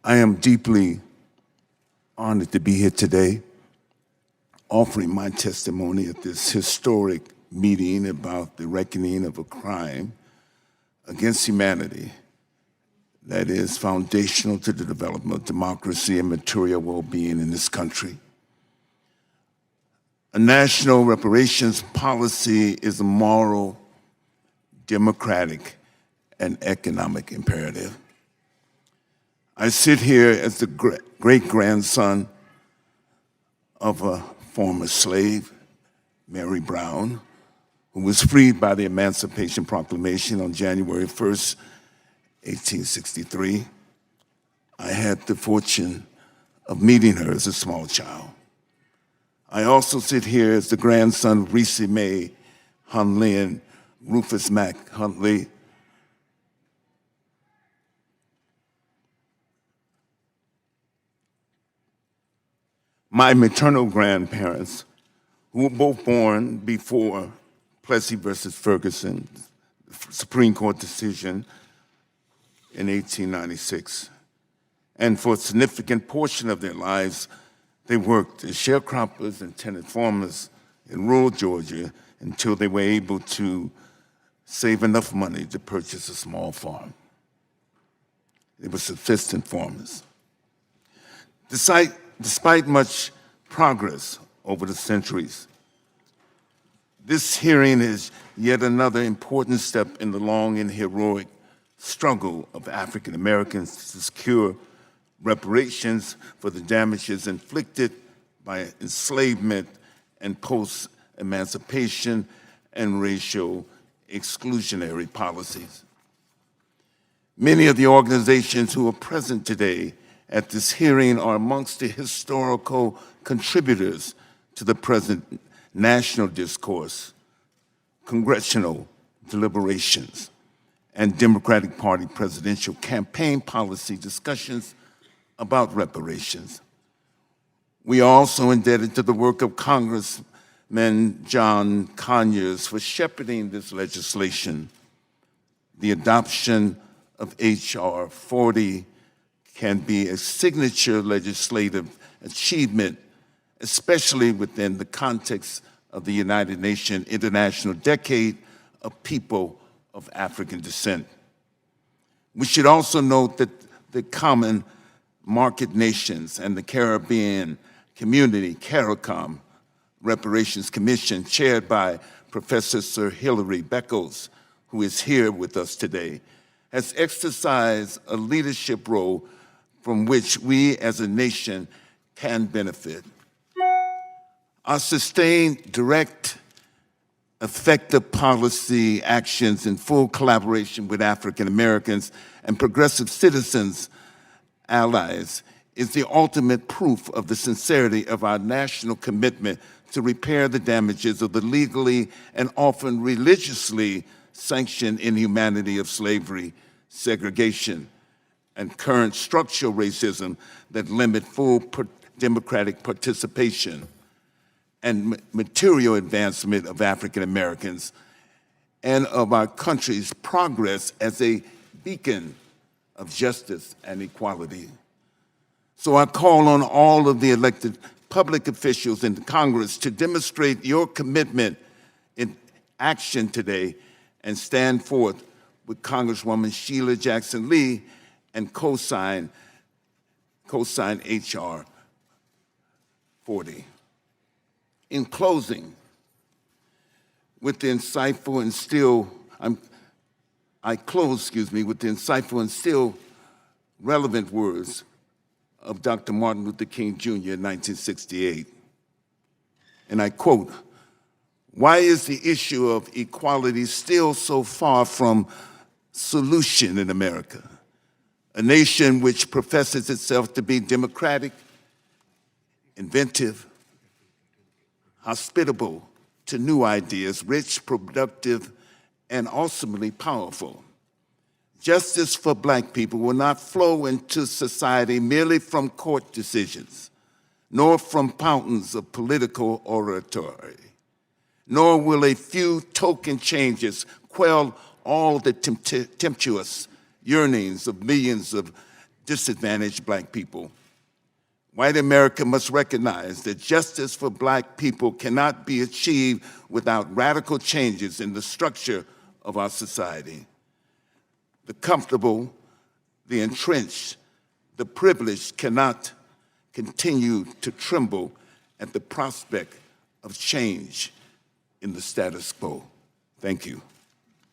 I am deeply honored to be here today, offering my testimony at this historic meeting about the reckoning of a crime against humanity that is foundational to the development of democracy and material well-being in this country. A national reparations policy is a moral, democratic, and economic imperative. I sit here as the great-grandson of a former slave, Mary Brown, who was freed by the Emancipation Proclamation on January 1st, 1863. I had the fortune of meeting her as a small child. I also sit here as the grandson of Reese Mae Huntley and Rufus Mack Huntley. My maternal grandparents, who were both born before Plessy versus Ferguson, the Supreme Court decision in 1896. And for a significant portion of their lives, they worked as sharecroppers and tenant farmers in rural Georgia until they were able to save enough money to purchase a small farm. They were subsistence farmers. Despite much progress over the centuries, this hearing is yet another important step in the long and heroic struggle of African Americans to secure reparations for the damages inflicted by enslavement and post-emancipation and racial exclusionary policies. Many of the organizations who are present today at this hearing are amongst the historical contributors to the present national discourse, congressional deliberations, and Democratic Party presidential campaign policy discussions about reparations. We are also indebted to the work of Congressman John Conyers for shepherding this legislation. The adoption of H.R. 40 can be a signature legislative achievement, especially within the context of the United Nations International Decade of People of African Descent. We should also note that the Common Market Nations and the Caribbean Community, CARICOM, Reparations Commission, chaired by Professor Sir Hilary Beckles, who is here with us today, has exercised a leadership role from which we as a nation can benefit. Our sustained, direct, effective policy actions in full collaboration with African Americans and progressive citizens, allies, is the ultimate proof of the sincerity of our national commitment to repair the damages of the legally and often religiously sanctioned inhumanity of slavery, segregation, and current structural racism that limit full democratic participation and material advancement of African Americans and of our country's progress as a beacon of justice and equality. So I call on all of the elected public officials in the Congress to demonstrate your commitment in action today and stand forth with Congresswoman Sheila Jackson Lee and co-sign H.R. 40. In closing, with the insightful and still, I close, with the insightful and still relevant words of Dr. Martin Luther King Jr. in 1968. And I quote, "Why is the issue of equality still so far from solution in America? A nation which professes itself to be democratic, inventive, hospitable to new ideas, rich, productive, and ultimately powerful. Justice for Black people will not flow into society merely from court decisions, nor from fountains of political oratory, nor will a few token changes quell all the tempestuous yearnings of millions of disadvantaged Black people. White America must recognize that justice for Black people cannot be achieved without radical changes in the structure of our society. The comfortable, the entrenched, the privileged cannot continue to tremble at the prospect of change in the status quo. Thank you.